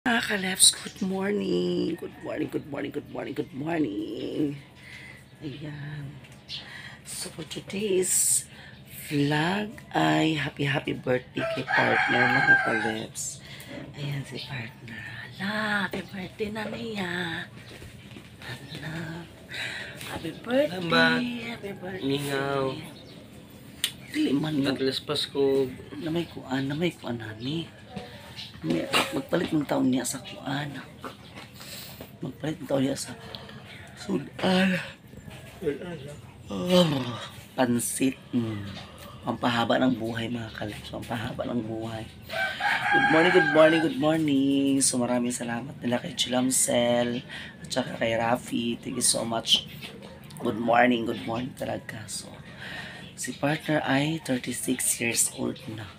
Mga kalabs, good morning. Good morning, good morning, good morning, good morning. Ayan. So for today's vlog ay happy birthday kay partner mga kalabs. Ayan si partner. Hala, happy birthday na niya. Hala. Happy birthday. Salamat. Happy birthday. Ningaw. Dili man mo. Naglas Pasko. Namay kuan nani. Magpalit ng taon niya sa kuan. Magpalit ng taon niya sa sudan. Pansit. Pampahaba ng buhay mga kalabs. Pampahaba ng buhay. Good morning, good morning, good morning. So maraming salamat nila kay Chilamsel at saka kay Rafi. Thank you so much. Good morning talaga. So si partner ay 36 years old na.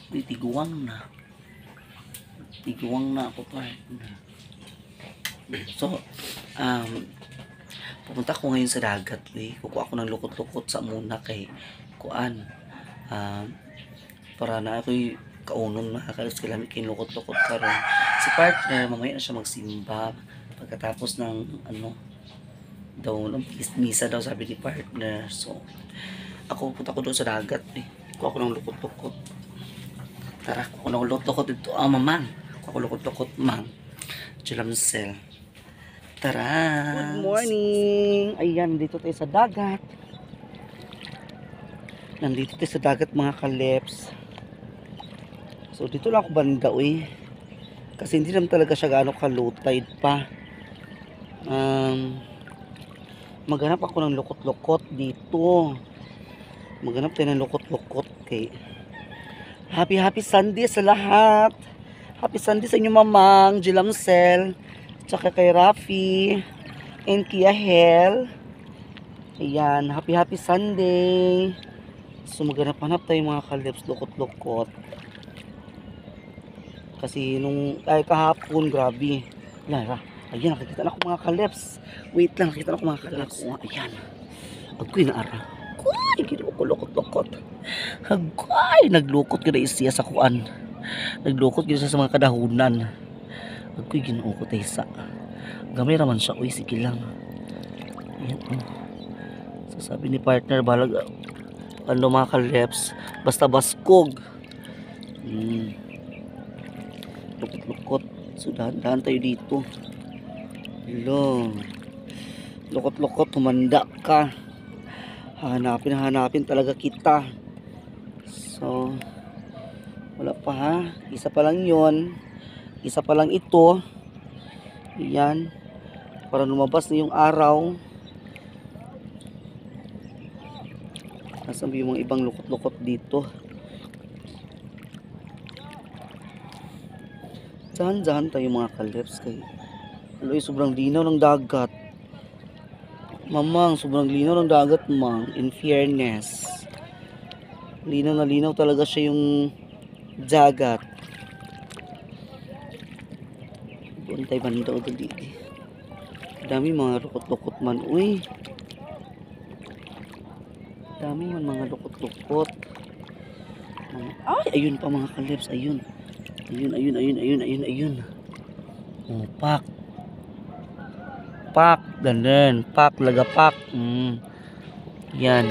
Tiguang na. Tiguang na ako partner. So, pupunta ko ngayon sa dagat. Kukuha ako ng lukot-lukot sa muna kay kuan. Para na ako'y kaunon makakalas kailangan kinlukot-lukot karon. Si partner, mamaya na siya magsimba. Pagkatapos ng daw ng misa daw sabi ni partner. So, ako pupunta ko doon sa dagat. Kuha ko ng lukot-lukot. Tara, kuha ko ng lukot-lukot dito. Mamang. Ako lukot-lukot, mang. Chilamsel. Tara! Good morning! Ayan, nandito tayo sa dagat. Nandito tayo sa dagat mga kaleps. So, dito lang ako banda, kasi hindi naman talaga siya gaano ka-low tide pa. Maghanap ako ng lukot-lukot dito. Maghanap tayo ng lukot-lukot kay Happy Sunday sa lahat! Happy Sunday sa inyo mamang, Jilamsel, tsaka kay Rafi, and Kia Hel. Ayan, happy Sunday. So maghanap-hanap tayo mga kalips, lukot-lukot. Kasi kahapon, grabe. Ayan, nakikita na ako mga kalips. Wait lang, nakikita na ako mga kalips. Ayan, agoy na ara. Agoy, ginawa ko lukot-lukot. Agoy, naglukot ko na isiya sa kuan. Naglukot gito sa mga kadahunan. Agoy ginoo ko tayo sa gamay raman siya. Sige lang. Ayan, So sabi ni partner balag mga kaleps basta baskog. Lukot-lukot. So dahan-dahan tayo dito. Hello. Lukot-lukot, humanda ka. Hanapin talaga kita. So wala pa ha. Isa pa lang yon. Isa pa lang ito. Ayan. Para lumabas na yung araw. Nasaan yung mga ibang lukot-lukot dito. Dahan-dahan tayo mga kalips. Sobrang linaw ng dagat. Mamang, sobrang linaw ng dagat, mang. In fairness. Linaw na linaw talaga siya yung dagat. Buntay banda o dali. Dami mga lukot-lukot man. Dami man mga lukot-lukot. Ay, ayun pa mga kalips. Ayun. Pak. Ganun. Lagapak. Yan.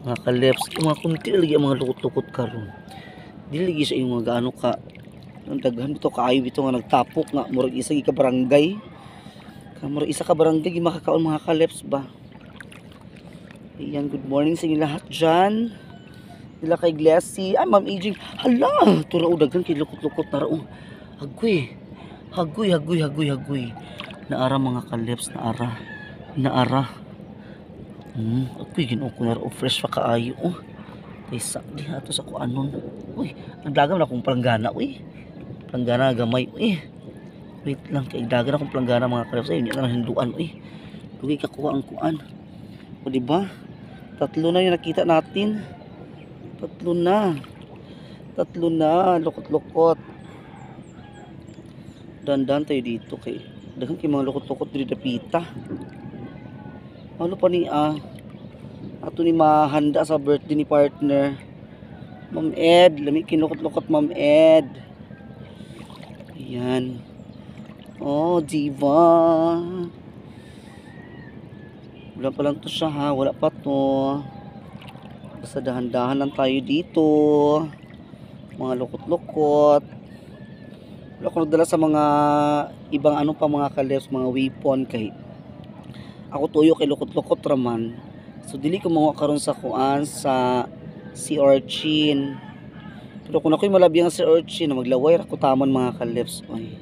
Mga kalips. Mga kunti lagi ang mga lukot-lukot karon. Dili lagi siya yung mga gaano ka. Ang daghan dito kaayo dito nga nagtapok nga. Murag isa ka barangay. Murag isa ka barangay. Makakaon mga kalips ba? Ayan, good morning sa inyo lahat dyan. Nila kay Glassy. Ay, Ma'am Aging. Hala! Tura o daghan kay lukot-lukot na raong. Hagoy. Naara mga kalips. Naara. Agoy, ginoo ko na raong. Fresh pa kaayo. Kaysa, di ato sa kuanon. Nagdagam na akong palanggana. Palanggana gamay. Wait lang, kay dagan akong palanggana mga kalips. Ay, hindi na hinduan. Huwag kakuha ang kuan. O diba? 3 na yung nakita natin. 3 na. Lukot-lukot. Dandan tayo dito kay daghang kay mga lukot-lukot diri dapita. Ano pa ni ato ni mahanda sa birthday ni partner. Ma'am Ed, lami kinukot-lukot Ma'am Ed. Yan. Oh, diba? Wala pa lang to siya ha. Wala pa to. Basta dahan-dahan lang tayo dito. Mga lukot-lukot. Wala ko nagdala sa mga ibang ano pa mga kalebs, mga weapon kay ako tuyo kay lukot-lukot raman. So dili ko mga karon sa kuan sa sea urchin. Pero kung ako'y malabiyang sea urchin, maglaway ra ko taman mga kalebs. Oy.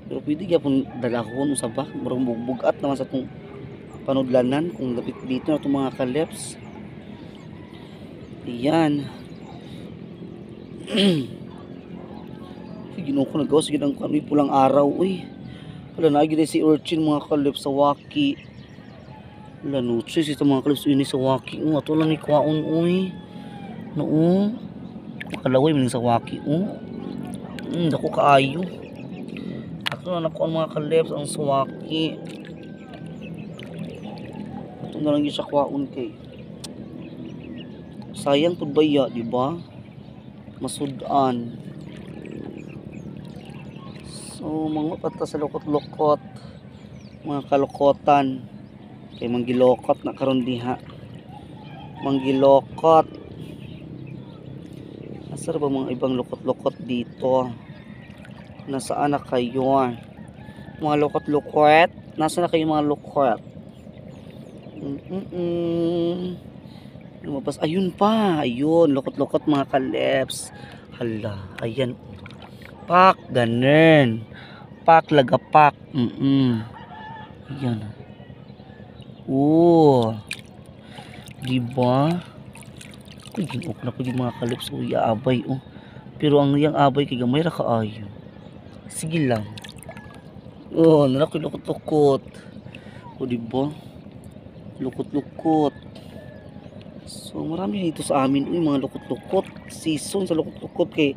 Pero pwede gyapon dalahon sa bak, murag bugat naman sa tong panudlanan kung dapit dito na itong mga kalebs. Ayan. Ginoo ko nagawa sige ang kanoy pulang araw. Uy. Wala na gid si urchin mga kalebs sa waki. Wala no si mga kalebs ini sa waki. Ato lang ni kwaon uy. No. Kalaway man sa waki. Dako kaayo. Ato na nakuan mga kalebs ang suwaki. Ito na lang yung siya kwaon kay sayang pud baya, di ba? Masudan. So mga pata sa lukot-lukot, mga kalukotan. Kay manggilokot na karon diha. Manggilokot. Asa ba mga ibang lukot-lukot dito? Nasaan na kayo? Mga lukot-lukot? Nasaan na kayo mga lukot? Lumabas. Ayun pa. Ayun. Lukot-lukot mga kalebs. Hala. Ayan. Pak. Ganun. Pak. Lagapak. Ayan. Diba? Uy, ginok na ko yung mga kalebs. Uy, abay. Pero ang yang abay kay gamay ra kaayo. Sige lang. Nalaki lukot-lukot. Diba? Lukot-lukot. So marami dito sa amin mga lukot-lukot. Season sa lukot-lukot kay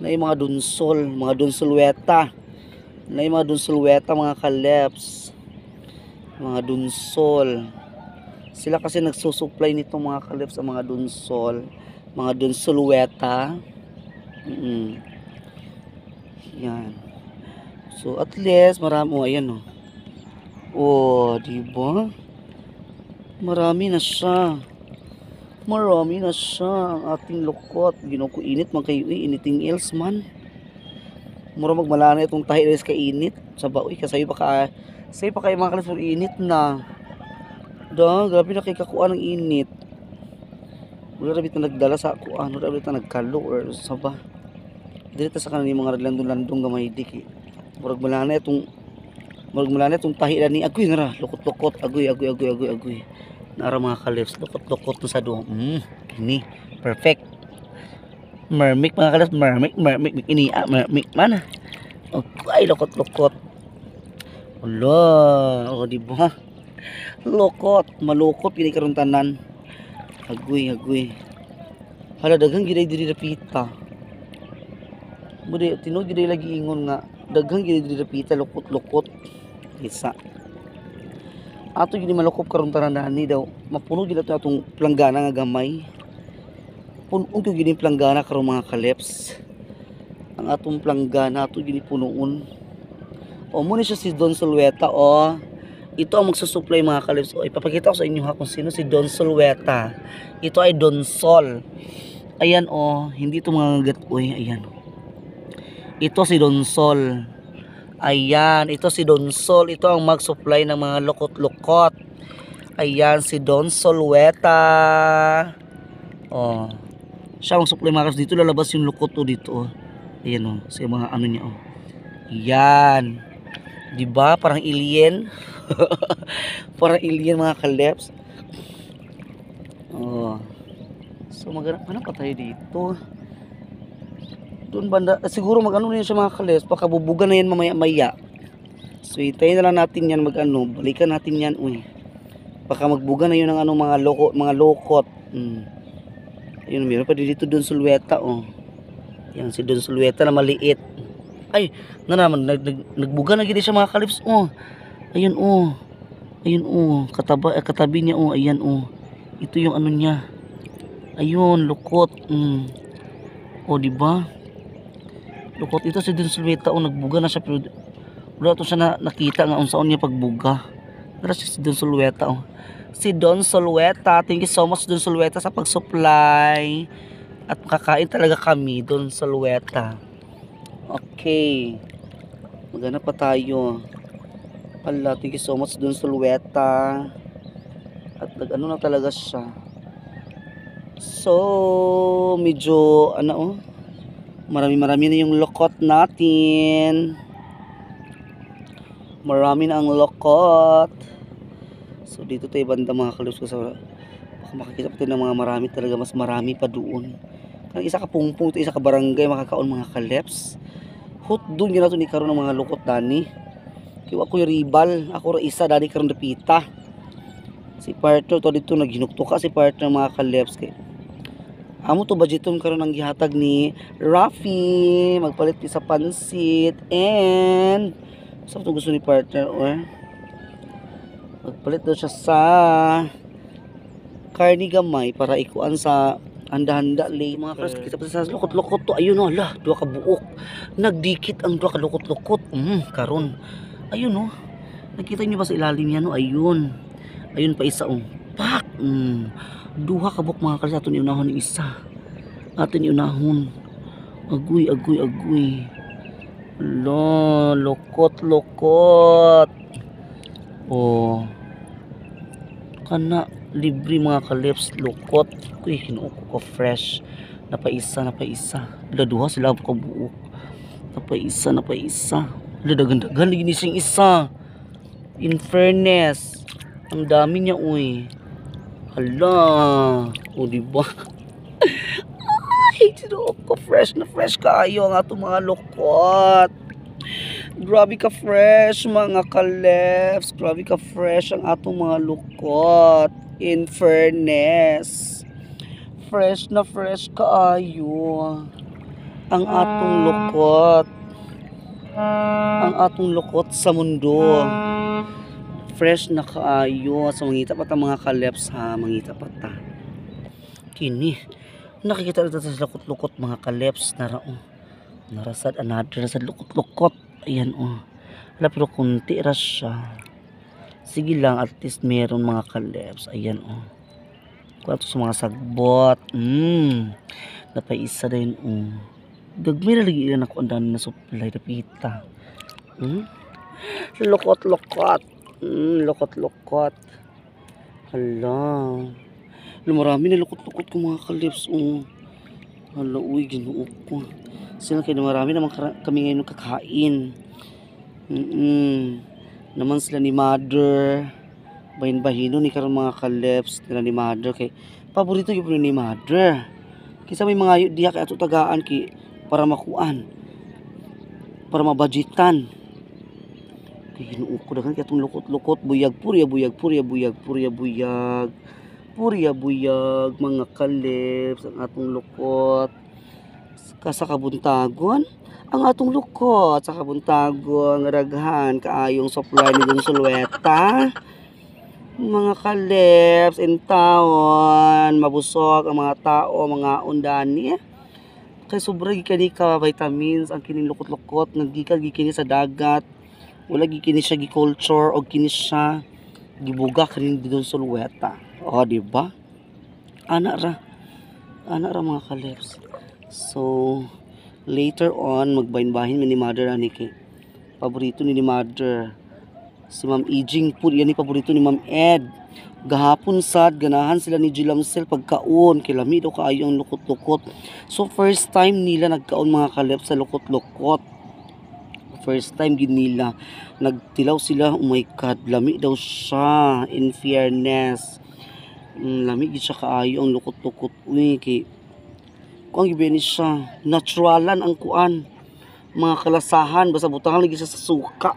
naay mga dunsol, mga dunsolweta. Naay mga dunsolweta mga kalebs. Mga dunsol. Sila kasi nagsusupply nito mga kalebs sa mga dunsol, mga dunsolweta. Yan. So at least marami ayan diba? Marami na siya. Marami na siya ang ating lukot. Ginoo ko init man kayo initing else man. Mura magmalana itong tahi res ka init. Sa baoy kasayo pa kayo mga kalebs init na. Grabe na kay kakuan ng init. Wala rabit na nagdala sa kuan, wala rabit na nagkalo or sa ba. Dito sa kanang mga landong-landong gamay dik. Murag malana itong tahi ni agoy na ra, lukot-lukot, agoy. Nara mga kalebs, lukot-lukot na sa duha. Ini perfect. Mermik mga kalebs, mermik ini mermik mana? Okay, lukot-lukot. Wala, di ba? Lokot, malukot gini karon tanan. Agoy. Hala daghang gid diri rapita. Bude tinud gid lagi ingon nga daghang gid diri rapita lukot-lukot. Isa. Ato gini malukop karon tanan ni daw. Mapuno gid ato atong planggana nga gamay. Punon ko gini planggana karon mga kalebs. Ang atong planggana ato gini punuon. Mo ni siya si Don Solweta Ito ang magsusupply mga kalebs. Ipapakita ko sa inyo kung sino si Don Solweta. Ito ay Don Sol. Ayan hindi ito mga ayan. Ito si Don Sol. Ayan, ito si Don Sol. Ito ang mag-supply ng mga lukot-lukot. Ayan, si Don Solweta. Siya ang supply mga kalebs. Dito lalabas yung lukot dito. Ayan sa mga ano niya Ayan. Diba? Parang alien. Parang alien mga kalebs. So maghanap pa tayo dito. Doon banda, siguro mag-ano na yun sa mga kalebs. Pakabubugan na yan mamaya-maya. So itayin na lang natin yan balikan natin yan baka magbuga na yun ng mga lokot. Ayun, meron pa dito Don Solweta yan si Don Solweta na maliit. Ay naman nagbuga na gid siya mga kalebs. Ayun katabi niya ayan ito yung ano niya. Ayun lukot. Di ba? Lukot ito si Don Sulweta o nagbuga na siya pero wala to siya nakita nga unsaon niya pagbuga. Pero si Don Sulweta o. Si Don Sulweta, thank you so much Don Sulweta sa pag-supply. At kakain talaga kami Don Sulweta. Okay. Maghanap pa tayo. Ala, thank you so much Don Sulweta. At nag-ano na talaga siya. So, medyo marami na yung lokot natin. Marami na ang lokot. So, dito tayo banda mga kalus ko sa baka makikita pa tayo ng mga marami talaga. Mas marami pa doon. Kaya isa ka pungpung, isa ka barangay makakaon mga kaleps. Hot doon yun na ito ni karoon ng mga lokot dani. Kaya ako yung ribal. Ako ra isa dani karoon repita. Si partner to dito naghinukto ka si partner mga kaleps kay amo to budgeton karon ang gihatag ni Rafi magpalit sa pansit and sa to gusto ni partner or magpalit daw siya sa karni gamay para ikuan sa handa-handa lay mga kaleps kita pa sa lukot-lukot to ayun oh la duha ka buok nagdikit ang duha ka lukot-lukot karon ayun oh nakita niyo ba sa ilalim yan oh ayun pa isa pak duha ka buk mga kalsa aton iunahon ni isa aton iunahon agoy lo lokot oh kana libre mga kalips lokot kuy hinuok ko fresh napaisa duha sila ka buok napaisa la dagan lagi sing isa in fairness ang dami niya uy. Hala. O diba? Ay, sinuok ko fresh kayo ang ato mga lokot. Grabe ka fresh mga kaleps. Grabe ka fresh ang ato mga lokot. In fairness. Fresh kaayo. Ang atong lokot. Ang atong lokot sa mundo. Fresh na kaayo sa mangita pa ta mga kaleps ha mangita pa ta kini nakikita na sa lukot-lukot mga kaleps narasad another sa lukot-lukot ayan wala pero kunti ra siya sige lang at least meron mga kaleps ayan kuwato sa mga sagbot napaisa din dagmay na lagi ilan ako andan na supply napita lukot-lukot lokot hala marami na lokot ko mga kalips hala uy ginuok ko sila kayo marami naman kami ngayon kakain naman sila ni mother bahin-bahino ni karon mga kalips nila ni mother kay paborito yung ni mother kisa may mga diha kay ato tagaan para makuan para mabudgetan hinuok ko dagan katong lukot-lukot buyag mga kalips ang atong lukot sa kabuntagon ang atong lukot sa kabuntagon raghan kaayong supply ni Don Sulweta mga kalips in town mabusog ang mga tao mga undani kay sobra gikani ka vitamins ang kining lukot-lukot naggikan gikini sa dagat wala gikini siya gi-culture o kini siya gibuga kanin Don Sulweta diba ana ra mga kalips so later on magbahin-bahin ni mother ani kay paborito ni mother si Ma'am Ejing po yan ni paborito ni Ma'am Ed gahapon sad ganahan sila ni Jilamsel pagkaon kay lami daw kaayo ang lukot-lukot so first time nila nagkaon mga kalips sa lukot-lukot first time gid nila nagtilaw sila oh my god lami daw siya in fairness lami gid siya kaayo ang lukot-lukot uy kay kuan gibeni siya naturalan ang kuan mga kalasahan basta butang lagi siya sa suka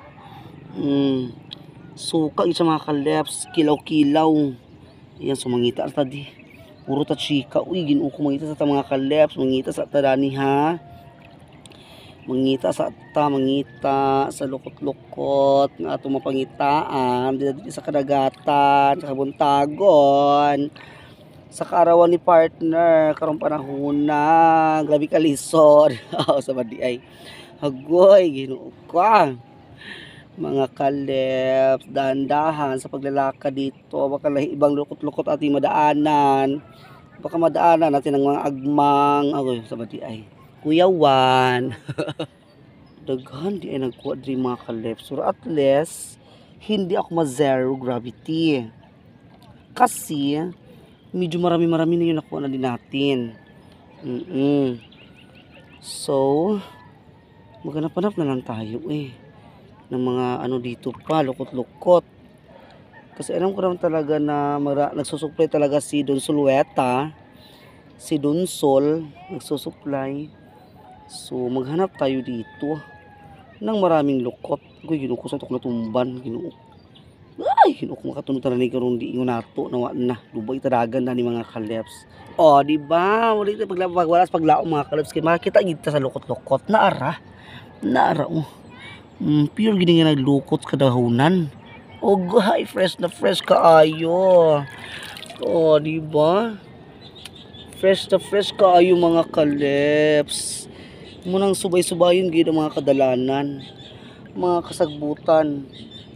suka gid siya mga kaleps kilaw ayan sumangita ta di puro ta chika uy ginuo ko mangita sa mga kaleps mangita sa tadani ha mangita sa lukot-lukot nga ato mapangitaan dito sa kadagatan sa kabuntagon sa kaarawan ni partner karong panahon na grabe ka lisod. Sa badi ay hagoy Ginoo ka. Mga kalep, dahan-dahan sa paglalakad dito, baka ibang lukot-lukot ating madaanan. Baka madaanan natin ang mga agmang, sa bati ay kuyawan. Daghan di ay nagkuha din mga kalep. So at least, hindi ako ma-zero gravity. Kasi, medyo marami-marami na yun nakuha na din natin. So, maghanap-hanap na lang tayo ng mga dito pa, lukot-lukot. Kasi alam ko naman talaga na nagsusupply talaga si Don Sulueta, si Don Sol, nagsusupply. So, maghanap tayo dito ng maraming lukot. Uy, Ginoo ko sa ito ko natumban. Ginoo. Ay, Ginoo ko makatunod na ni karon di ingon nato na lubay tadagan na ni mga kaleps. Oh, di ba? Wala ito pagwalas paglaom mga kaleps kay makita kita sa lukot-lukot na ara. Pure gini nga naglukot kadahunan. Gay, fresh na fresh kaayo. Oh, di ba? Fresh na fresh kaayo mga kaleps. Munang subay-subayon gid ang mga kadalanan, mga kasagbutan.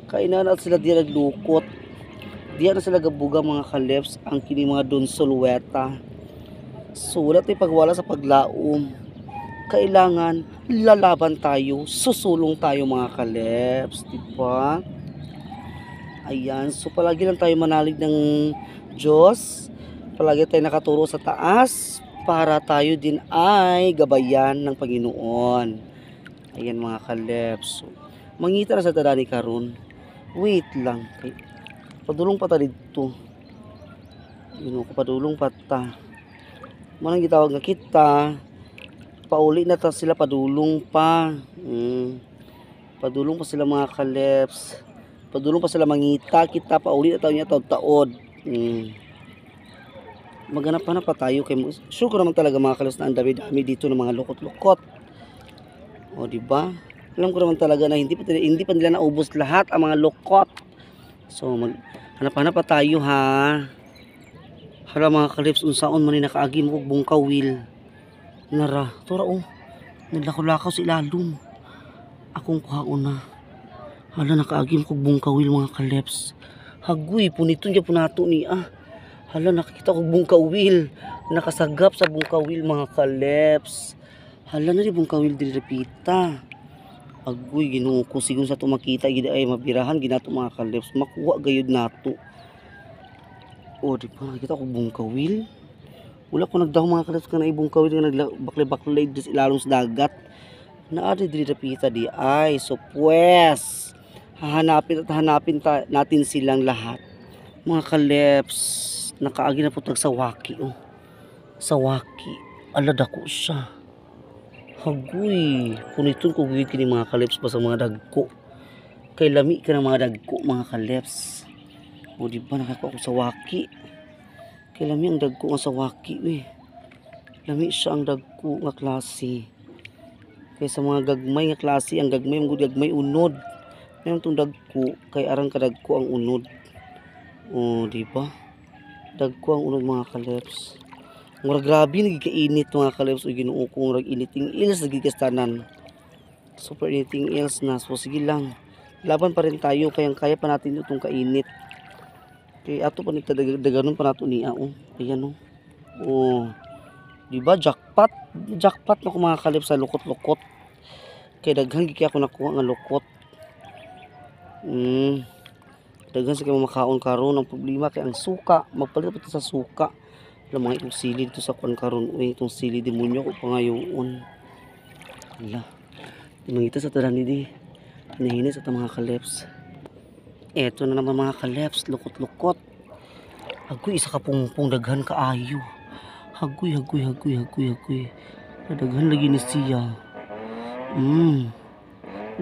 Kainan at sila diya naglukot. Diya na sila gabuga mga kaleps ang kini mga Don Solueta. So, wala tayo pagwala sa paglaom. Kailangan lalaban tayo, susulong tayo mga kaleps, di ba? Ayan, so palagi lang tayo manalig ng Diyos. Palagi tayo nakaturo sa taas para tayo din ay gabayan ng Panginoon. Ayan mga kaleps. So, mangita na sa tadani karon. Wait lang. Padulong pa ta dito. Ginoo ko padulong pa ta. Manang gitawag nga kita. Pauli na ta sila padulong pa. Padulong pa sila mga kaleps. Padulong pa sila mangita kita pauli na tayo niya taod-taod. Maghanap-hanap pa tayo kay sure ko naman talaga mga kaleps na ang dami-dami dito ng mga lukot-lukot. O di ba? Alam ko naman talaga na hindi pa nila naubos lahat ang mga lukot. So hanap-hanap pa tayo ha. Hala mga kaleps unsaon man ni nakaagi mo og bungkawil. Nara, tura naglakaw-lakaw sa ilalom. Akong kuhaon na. Hala nakaagim kog bungkawil mga kaleps. Hagoy puniton gyud punato ni Hala nakakita kog bungkawil. Nakasagap sa bungkawil mga kaleps. Hala na di bungkawil diri repita. Agoy Ginoo ko sigon sa to makita gid ay mabirahan ginato mga kaleps. Makuha gayud nato. Di ba nakita kog bungkawil? Wala ko nagdaw mga kaleps ka na ibungkawil nga nagbaklay-baklay sa ilalom sa dagat. Naadi diri repita di ay so pues hahanapin natin silang lahat mga kaleps. Nakaagi na po sawaki sawaki ala dako siya. Hagoy puniton ko gid kini mga kaleps pa sa mga dagko kay lami ka ng mga dagko mga kaleps. Di ba nakakuha ko sawaki kay lami ang dagko nga sawaki lami siya ang dagko nga klase. Kaysa mga gagmay nga klase, ang gagmay gagmay unod. Ngayon itong dagko, kay arang kadagko ang unod. Di ba? Dagko ang unod mga kaleps. Murag grabe nagikainit mga kaleps o Ginoo ko murag initing ils nagigastanan. Super initing ils na. So sige lang. Laban pa rin tayo kaya pa natin itong kainit. Kaya ato pa nagdaganon pa nato niya Ayan di ba jackpot na ko mga kaleps sa lukot-lukot. Kay daghan gid ako nakuha nga lukot. Daghan sa kay makaon karon ang problema kay ang suka, magpalit pa sa suka. Alam mga itong sili dito sa kuan karon itong sili demonyo ko pa ngayon. Hala. Mangita sa tanan di. Hinahinis sa mga kaleps. Eto na naman mga kaleps, lukot-lukot. Agoy isa ka pungpong daghan kaayo. Hagoy. Daghan lagi ni siya.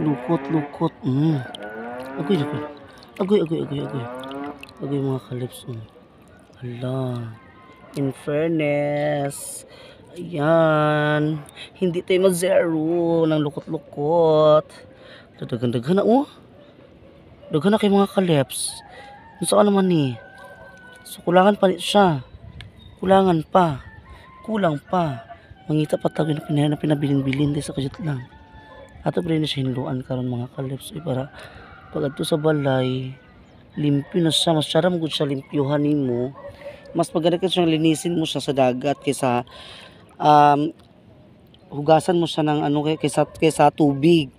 Lukot. Agoy mga kaleps. Hala. In fairness. Ayan. Hindi tayo ma-zero ng lukot-lukot. Daghan na Daghan na kay mga kaleps. Saan naman ni? So kulangan pa siya. Kulangan pa. Kulang pa. Mangita pa tayo na pinabilin-bilin di sa kajut lang. Ato pa rin na siya hinluan karon mga kalips. Para pag ato sa balay, limpyo na siya. Mas charam gud siya limpyuhan nimo. Mas maganda ka siyang linisin mo siya sa dagat kaysa hugasan mo siya ng ano kaysa tubig.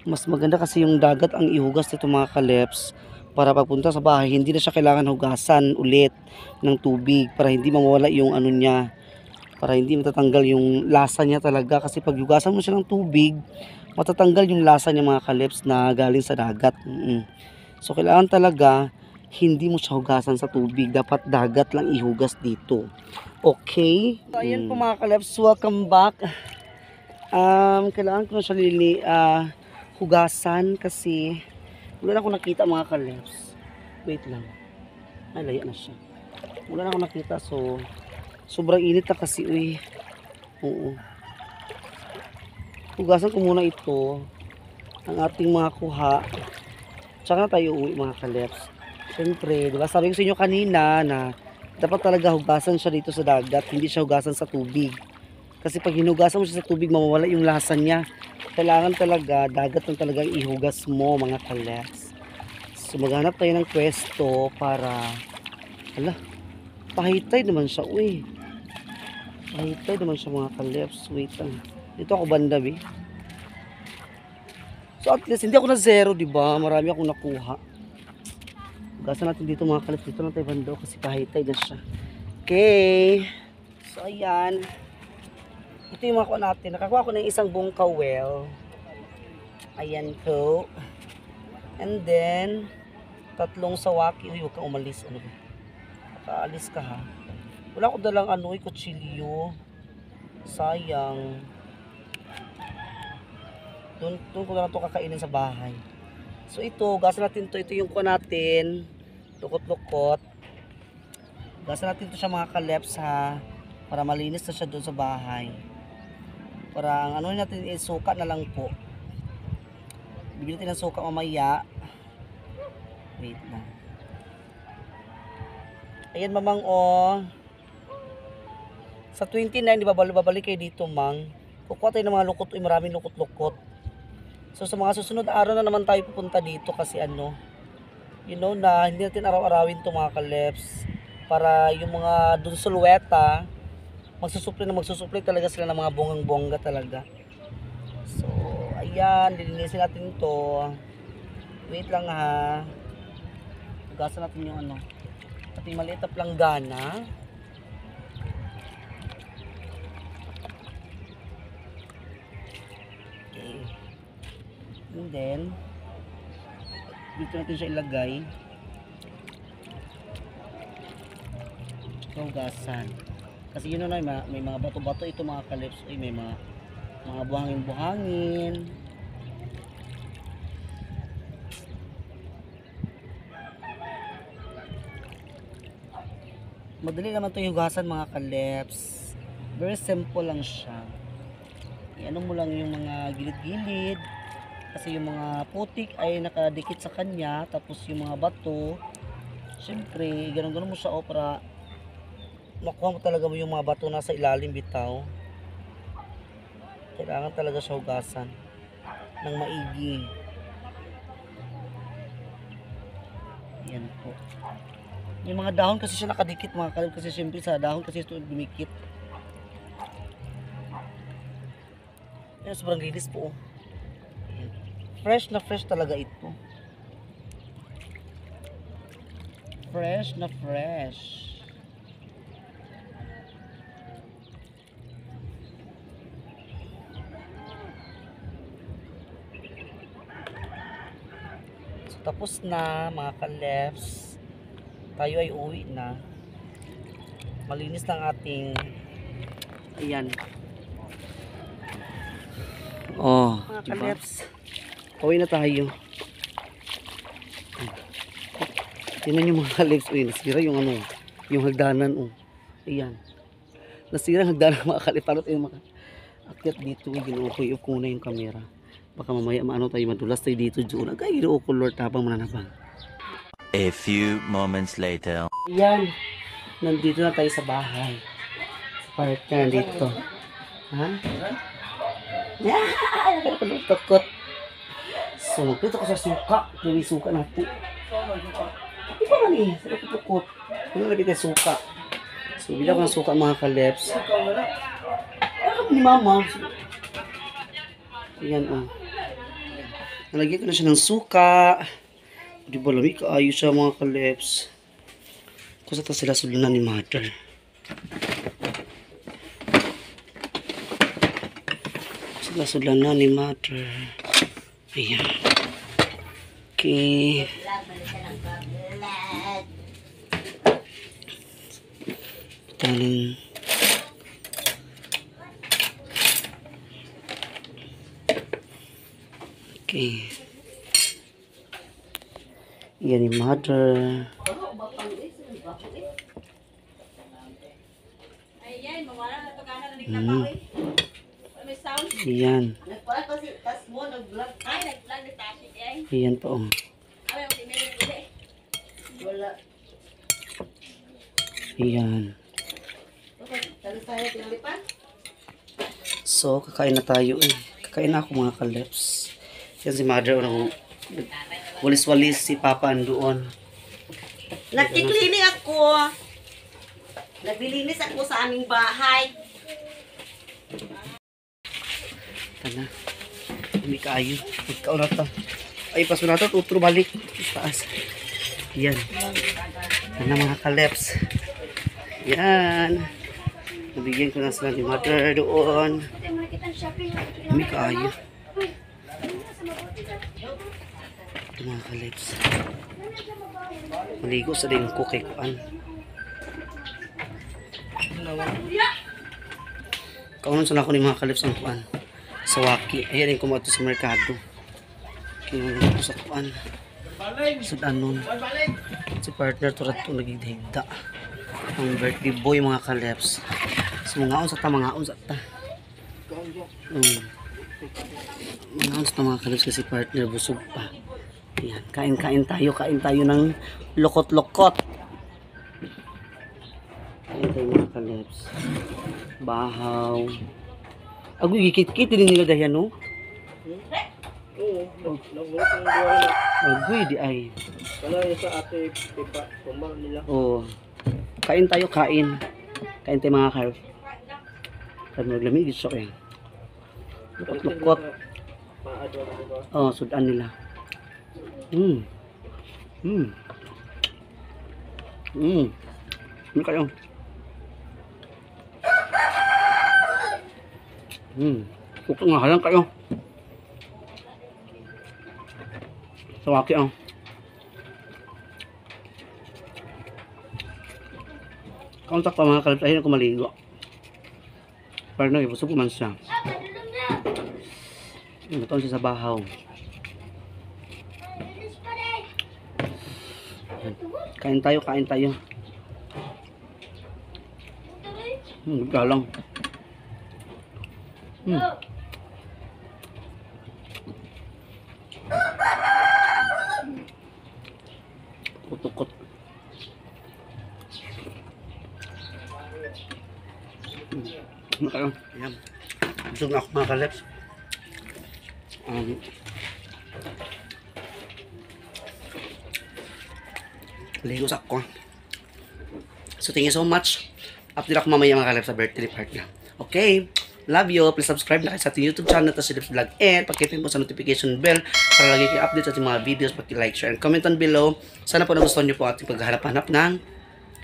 Mas maganda kasi yung dagat ang ihugas nito mga kalips para pagpunta sa bahay hindi na siya kailangan hugasan ulit ng tubig para hindi mawala yung ano niya, para hindi matatanggal yung lasa niya talaga kasi pag hugasan mo siya ng tubig matatanggal yung lasa niya mga kalips na galing sa dagat. So kailangan talaga hindi mo siya hugasan sa tubig, dapat dagat lang ihugas dito. Okay? So ayan po mga kalips, welcome back. Kailangan ko na siya hugasan kasi wala na akong nakita mga kalips. Wait lang. Ay, laya na siya. Wala na akong nakita so sobrang init na kasi Oo. Hugasan ko muna ito ang ating mga kuha. Tsaka na tayo uwi mga kalips. Siyempre, diba sabi ko sa inyo kanina na dapat talaga hugasan siya dito sa dagat, hindi siya hugasan sa tubig. Kasi pag hinugasan mo siya sa tubig, mawawala yung lasa niya. Kailangan talaga, dagat lang talaga ihugas mo mga kalips. So maghanap tayo ng pwesto para, pahitay naman siya, Pahitay naman siya mga kalips. Wait lang. Dito ako banda, So at least, hindi ako na zero, diba? Marami akong nakuha. Hugasan natin dito mga kalips. Dito lang tayo banda kasi pahitay na siya. Okay. So ayan. Ito yung mga natin. Nakakuha ko ng isang buong kawel. Ayan po. And then, 3 sawaki. Uy, huwag kang umalis. Ano ba? Nakaalis ka ha. Wala ko dalang kutsilyo. Sayang. Doon ko na ito kakainin sa bahay. So ito, gasan natin ito. Ito yung kuha natin. Lukot-lukot. Gasan natin ito siya mga kalips ha. Para malinis na siya doon sa bahay. Para ang ano natin is suka na lang po. Bibili natin ng suka mamaya. Wait lang. Ayan mamang sa 29 di ba babalik kayo dito mang. Kukuha tayo ng mga lukot. Maraming lukot-lukot. So sa mga susunod araw na naman tayo pupunta dito kasi you know na hindi natin araw-arawin to mga kalips. Para yung mga dun sa luweta magsusupli talaga sila ng mga bonggang-bongga talaga. So, ayan, lilinisin natin ito. Wait lang ha. Hugasan natin yung ating maliit na planggana. Okay. And then, dito natin siya ilagay. Hugasan. Kasi yun na may mga bato-bato ito mga kalips. May mga buhangin-buhangin. Madali naman ito hugasan mga kalips. Very simple lang siya. Ano mo lang yung mga gilid-gilid. Kasi yung mga putik ay nakadikit sa kanya. Tapos yung mga bato, syempre, ganun-ganun mo siya para makuha mo talaga yung mga bato nasa ilalim bitaw. Kailangan talaga siya hugasan ng maigi. Yan po. Yung mga dahon kasi siya nakadikit mga kalib kasi siyempre sa dahon kasi ito dumikit. Yan, sobrang linis po. Fresh na fresh talaga ito. Fresh na fresh. Tapos na mga kalips, tayo ay uwi na. Malinis ng ating ayan. Mga kalips, uwi na tayo. Tingnan nyo mga kalips, nasira yung yung hagdanan ayan. Nasira ang hagdanan mga kalips. Paano tayo maka-akyat dito? Ginuukoy ko na yung camera. Baka mamaya tayo madulas tayo dito dyan. Agay, ginoo ko Lord habang mananabang. A few moments later. Yan. Nandito na tayo sa bahay. Partner dito. Ha? Takot. So, magpito ko sa suka. May suka na po. Di ba man eh? Sa tukot. Ano lagi tayo suka? So, bila ko ng suka mga kaleps. Ano ni mama? Ayan o. Nalagyan ko na siya ng suka. Di ba lamig kaayos siya mga kaleps. Kung sa sila sulunan ni mother. Sila sulunan ni mother. Ayan. Okay. Tanin. Okay. Yan ni mother. Ayan. Ayan po. Ayan. So, kakain na tayo eh. Kakain na ako mga kaleps. Yan si mother. Walis-walis si papa andoon. Nagkiklining ako. Naglilinis ako sa aming bahay. Tana. Hindi kaayo. Pagkaon na ito. Ay, paso na ito. Tutro balik. Taas. Yan. Tana mga kaleps. Yan. Nabigyan ko na sila ni mother doon. Hindi kaayo. Ito mga kaleps. Maligo sa din ko kay Kuan. Kaunan sa ako ni mga kaleps ang Kuan. Sa Waki. Ayan yung kumato sa merkado. Kaya ko sa Kuan. Sa danon. Si partner to rato nagigdahigda. Ang birthday boy mga kaleps. So mga sa ta, mga sa ta. Mga sa ta mga kaleps kasi partner busog pa. Ayan, kain tayo ng lokot-lokot. Kain tayo mga kaleps. Bahaw. Agoy, gikit-kit din nila dahil no? Agoy, di ay. Wala yung sa ate, pipa, kumar nila. Oo. Kain tayo, kain. Kain tayo mga kaleps. Sabi naglamig, gusto ko yan. Lokot-lokot. Oo, sudan nila. Ano kayo? Kukong nga halang kayo. Sa Waki ang. Kauntak pa mga kalabs, ayun ako maligo. Para na, ibusog ko man siya. Nataon siya sa bahaw. Kain tayo. Galang. Kutukot. Ano kayo? Ayan. Busog na ako mga kaleps. Ligo sa ako. So thank you so much. Update ako mamaya mga kaleps sa birthday party na. Okay. Love you. Please subscribe na kayo sa ating YouTube channel at Philips Vlog. And pag-click mo sa notification bell para lagi kayo update sa ating mga videos. Pag-like, share, and comment on below. Sana po nagustuhan nyo po ating paghahanap-hanap ng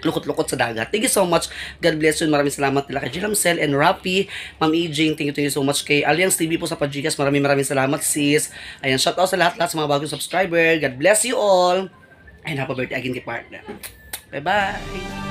lukot-lukot sa dagat. Thank you so much. God bless you. Maraming salamat nila kay Jilamcel and Rapi. Ma'am Ejing, thank you so much kay Alliance TV po sa Pajikas. Maraming salamat sis. Ayan, shout out sa lahat sa mga bagong subscriber. God bless you all. And happy birthday again kay partner. Bye-bye.